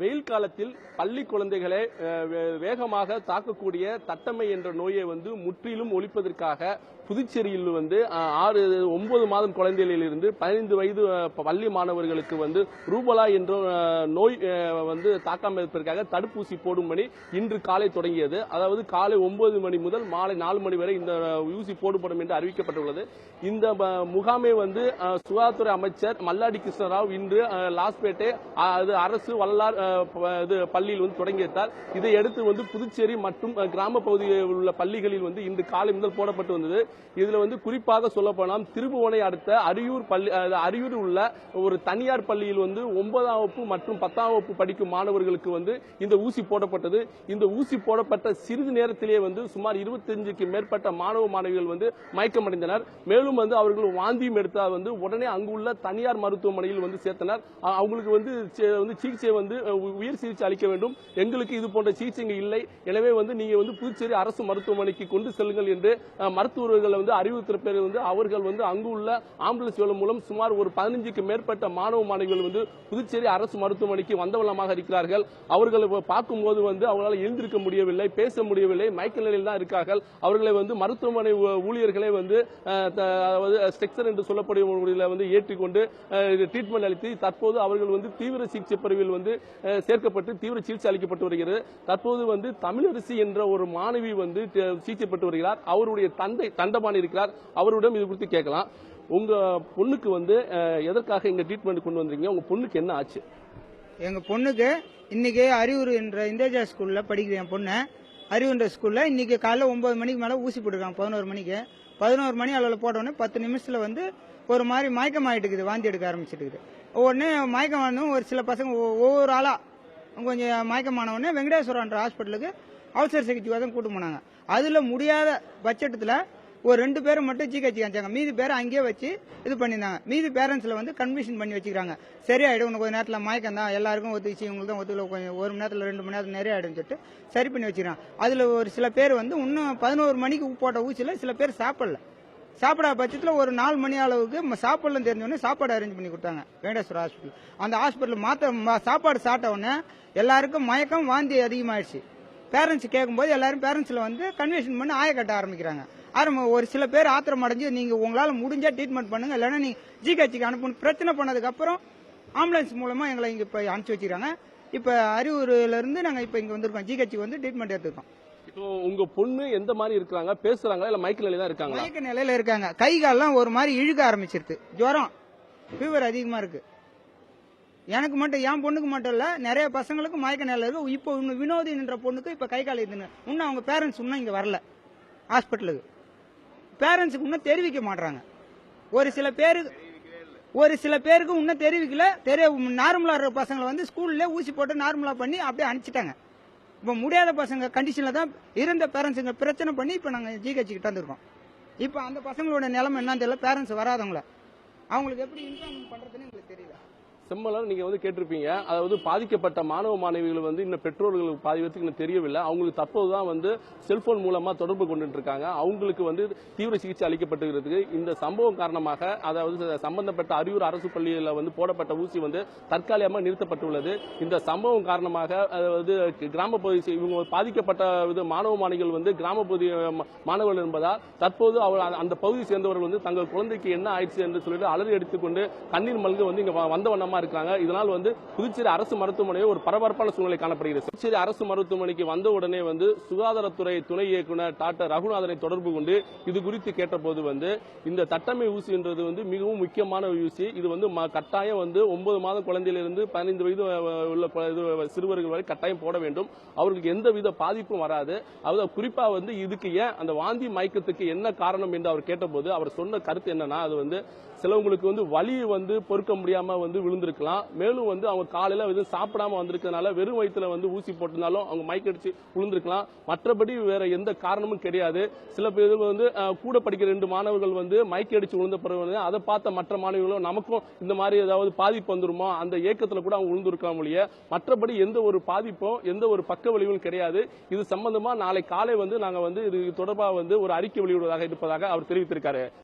வெயில் காலத்தில் பள்ளி குழந்தைகளை வேகமாக தாக்கக்கூடிய தட்டம்மை என்ற நோயை முற்றிலும் ஒழிப்பதற்காக புதுச்சேரியில் 9 மாதம் குழந்தைகளிலிருந்து 15 வயது பள்ளி மாணவர்களுக்கு ரூபலா என்ற நோய் தாக்காமல் இருப்பதற்காக தடுப்பூசி போடும் பணி இன்று காலை தொடங்கியது. அதாவது காலை 9 மணி முதல் மாலை 4 மணி வரை இந்த ஊசி போடப்படும் என்று அறிவிக்கப்பட்டுள்ளது. இந்த முகாமை சுகாதாரத்துறை அமைச்சர் மல்லாடி கிருஷ்ணராவ் இன்று லாஸ்பேட்டை அரசு வல்லார் பள்ளியில் தொடங்கி வைத்தார். இதையடுத்து புதுச்சேரி மற்றும் கிராம பகுதியில் உள்ள பள்ளிகளில் இன்று காலை முதல் போடப்பட்டு வந்தது. இதுல குறிப்பாக சொல்ல போனால் திருபுவனை அடுத்த அரியூர் உள்ள ஒரு தனியார் பள்ளியில் 9ஆம் வகுப்பு மற்றும் 10ஆம் வகுப்பு படிக்கும் மாணவர்களுக்கு இந்த ஊசி போடப்பட்டது. இந்த ஊசி போடப்பட்ட சிறிது நேரத்திலேயே சுமார் 25க்கு மேற்பட்ட மாணவ மாணவிகள் மயக்கமடைந்தனர். மேலும் அவர்கள் வாந்தியும் எடுத்தால் உடனே அங்குள்ள தனியார் மருத்துவமனையில் சேர்த்தனர். அவங்களுக்கு சிகிச்சை உயர் சிகிச்சை அளிக்க வேண்டும். எங்களுக்கு இது போன்ற சிகிச்சை இல்லை. எனவே நீங்க புதுச்சேரி அரசு மருத்துவமனைக்கு கொண்டு செல்லுங்கள் என்று மருத்துவர்கள் அறிவுறுத்தின பிறகு அவர்கள் அங்குள்ள ஆம்புலன்ஸ் மூலம் சுமார் ஒரு 15க்கு மேற்பட்ட மாணவ மாணவிகள் புதுச்சேரி அரசு மருத்துவமனைக்கு வந்தவண்ணமாக இருக்கிறார்கள். அவர்களை பார்க்கும்போது அவர்களால் எழுந்திருக்க முடியவில்லை, பேச முடியவில்லை, மயக்க நிலையில் தான் இருக்கிறார்கள். அவர்களை மருத்துவமனை ஊழியர்களை ஸ்ட்ரெக்சர் என்று சொல்லக்கூடிய ஏற்றிக்கொண்டு ட்ரீட்மெண்ட் அளித்து தற்போது அவர்கள் தீவிர சிகிச்சை பிரிவில் சேர்க்கப்பட்டு தீவிர சிகிச்சை அளிக்கப்பட்டு வருகிறது. தற்போது தமிழரசி என்ற ஒரு மாணவி சிகிச்சை பெற்று வருகிறார். அவருடைய தந்தை தண்டபாணி இருக்கிறார். அவரிடம் இது குறித்து கேட்கலாம். உங்க பொண்ணுக்கு எதற்காக இங்க ட்ரீட்மெண்ட் கொண்டு வந்தீங்க? உங்க பொண்ணுக்கு என்ன ஆச்சு? எங்க பொண்ணுக்கு இன்னைக்கு அரியூர் என்ற இந்தியா ஸ்கூல்ல படிக்குது. என் பொண்ணு அரியூர் ஸ்கூல்ல இன்னைக்கு காலைல 9 மணிக்கு மேல ஊசி போட்டுருக்காங்க. 11 மணிக்கு 11 மணி அளவில் போட்ட உடனே 10 நிமிஷத்துல ஒரு மாதிரி மயக்கம் ஆயிட்டு இருக்குது, வாந்தி எடுக்க ஆரம்பிச்சிட்டு. உடனே மயக்கம் வந்து ஒரு சில பசங்க ஒவ்வொரு ஆளா கொஞ்சம் மயக்கமான உடனே வெங்கடேஸ்வரன்ற ஹாஸ்பிட்டலுக்கு அவசர சிகிச்சைக்காக தான் கூட்டு போனாங்க. அதுல முடியாத பட்சத்துல ஒரு 2 பேரும் மட்டும் ஜிஹெச் காமிச்சாங்க. மீதி பேரை அங்கேயே வச்சு இது பண்ணியிருந்தாங்க. மீதி பேரண்ட்ஸ்ல கன்விஷன் பண்ணி வச்சுக்கிறாங்க. சரியாயிடும், உனக்கு கொஞ்ச நேரத்தில் மயக்கம் தான், எல்லாருக்கும் ஒத்துச்சு, உங்களுக்கு தான் ஒத்துக்கல, கொஞ்சம் 1 மணி நேரத்தில் 2 மணி நேரத்தில் நிறைய ஆயிடும்னு சொல்லிட்டு சரி பண்ணி வச்சுக்கிறாங்க. அதுல ஒரு சில பேர் இன்னும் 11 மணிக்கு போட்ட ஊசியில சில பேர் சாப்பிடாத பட்சத்தில் ஒரு 4 மணி அளவுக்கு சாப்பிடலாம் தெரிஞ்சோடனே சாப்பாடு அரேஞ்ச் பண்ணி கொடுத்தாங்க வெங்கடேஸ்வர ஹாஸ்பிட்டல். அந்த ஹாஸ்பிட்டல் சாப்பாடு சாப்பிட்ட உடனே எல்லாருக்கும் மயக்கம், வாந்தி அதிகமாயிடுச்சு. பேரண்ட்ஸ் கேட்கும்போது எல்லாரும் பேரண்ட்ஸ்ல கன்விஷன் பண்ணி ஆய கட்ட ஆரம்பிக்கிறாங்க. ஒரு சில பேர் ஆத்திரம் அடைஞ்சு நீங்க உங்களால முடிஞ்சா ட்ரீட்மெண்ட் பண்ணுங்க, இல்லைன்னா நீ ஜிஹெச்சுக்கு அனுப்பணும் பிரச்சனை பண்ணதுக்கு அப்புறம் ஆம்புலன்ஸ் மூலமா எங்களை இங்க இப்ப அனுப்பிச்சு வச்சிருக்காங்க. இப்ப அரியூர்ல இருந்து நாங்க இப்ப இங்க வந்திருக்கோம். ஜிஹெச்சுக்கு ட்ரீட்மெண்ட் எடுத்துருக்கோம். உங்க பொண்ணு எந்த மாதிரி இருக்காங்க? பேசுறாங்களா இல்ல மயக்க நிலையில தான் இருக்காங்க? மயக்க நிலையில இருக்காங்க. கை கால்லாம் ஒரு மாதிரி இழுக்க ஆரம்பிச்சிருக்கு. ஜுரம், ஃபீவர் அதிகமா இருக்கு. எனக்கு மட்டும், என் பொண்ணுக்கு மட்டும் இல்ல, நிறைய பசங்களுக்கு மயக்க நிலையில இருக்கு. இப்போ வினோதி என்ற பொண்ணுக்கு இப்ப கை கால இதுன்னு இன்னும் அவங்க பேரண்ட்ஸ் இன்னும் இங்க வரல ஹாஸ்பிட்டலுக்கு. பேரண்ட்ஸுக்கு இன்னும் தெரிவிக்க மாட்டாங்க. ஒரு சில பேருக்கு இன்னும் தெரிவிக்கல. நார்மலா இருக்கிற பசங்களை ஸ்கூல்ல ஊசி போட்டு நார்மலா பண்ணி அப்படியே அனுப்பிச்சிட்டாங்க. இப்ப முடியாத பசங்க கண்டிஷன்ல தான் இருந்த பேரண்ட்ஸுங்க பிரச்சனை பண்ணி இப்ப நாங்க ஜிஹெச் கிட்ட வந்திருக்கோம். இப்ப அந்த பசங்களோட நிலைமை என்னன்னு தெரியல. பேரண்ட்ஸ் வராதவங்கள அவங்களுக்கு எப்படி இன்ஃபார்ம் பண்றதுன்னு எங்களுக்கு தெரியல. செம்மலர், நீங்க கேட்டிருப்பீங்க, அதாவது பாதிக்கப்பட்ட மாணவ மாணவிகள் இன்னும் பெற்றோர்களுக்கு பாதி பேருக்கு இன்னும் தெரியவில்லை. அவங்களுக்கு தற்போதுதான் செல்போன் மூலமா தொடர்பு கொண்டு இருக்காங்க. அவங்களுக்கு தீவிர சிகிச்சை அளிக்கப்பட்டிருக்கு. இந்த சம்பவம் காரணமாக, அதாவது சம்பந்தப்பட்ட அரியூர் அரசு பள்ளியில் போடப்பட்ட ஊசி தற்காலிகமாக நிறுத்தப்பட்டுள்ளது. இந்த சம்பவம் காரணமாக அதாவது கிராம பகுதி இவங்க பாதிக்கப்பட்ட மாணவ மாணவிகள் கிராம பகுதி மாணவர்கள் என்பதால் தற்போது அந்த பகுதியை சேர்ந்தவர்கள் தங்கள் குழந்தைக்கு என்ன ஆயிடுச்சு என்று சொல்லிட்டு அலறி எடுத்துக்கொண்டு கண்ணீர் மல்க இங்க வந்த வண்ணமா இருக்காங்க. இதனால் புதுச்சேரி அரசு மருத்துவமனை ஒரு பரபரப்பான சூழ்நிலை காணப்படுகிறது. புதுச்சேரி அரசு மருத்துவமனைக்கு வந்த உடனே சுகாதாரத்துறை துணை இயக்குனர் டாக்டர் ரகுநாதனை தொடர்பு கொண்டு இது குறித்து கேட்டபோது இந்த தட்டம்மை ஊசி என்றது மிகவும் முக்கியமான ஊசி. இது கட்டாயம் 9 மாதம் குழந்தையிலிருந்து 15 வயது உள்ள சிறுவர்கள் வரை கட்டாயம் போட வேண்டும். அவர்களுக்கு எந்த வித பாதிப்பும் வராது. அதாவது குறிப்பா இதுக்கு ஏன் அந்த வாந்தி மயக்கத்துக்கு என்ன காரணம் என்று அவர் கேட்டபோது அவர் சொன்ன கருத்து என்னன்னா, அது சிலவங்களுக்கு வலி பொறுக்க முடியாம விழுந்திருக்கலாம். மேலும் அவங்க காலையில சாப்பிடாம வந்திருக்கிறதுனால வெறும் வயிற்றுல ஊசி போட்டிருந்தாலும் அவங்க மயக்கடிச்சு விழுந்திருக்கலாம். மற்றபடி வேற எந்த காரணமும் கிடையாது. சில பேர் கூட படிக்கிற 2 மாணவர்கள் மயக்கடிச்சு விழுந்த பிறகு அதை பார்த்த மற்ற மாணவர்களும் நமக்கும் இந்த மாதிரி ஏதாவது பாதிப்பு வந்துருமா அந்த ஏக்கத்துல கூட அவங்க விழுந்திருக்காம இல்லையே. மற்றபடி எந்த ஒரு பாதிப்பும் எந்த ஒரு பக்க விளைவும் கிடையாது. இது சம்பந்தமா நாளை காலை நாங்க இது தொடர்பாக ஒரு அறிக்கை வெளியிடுவதாக இருப்பதாக அவர் தெரிவித்திருக்காரு.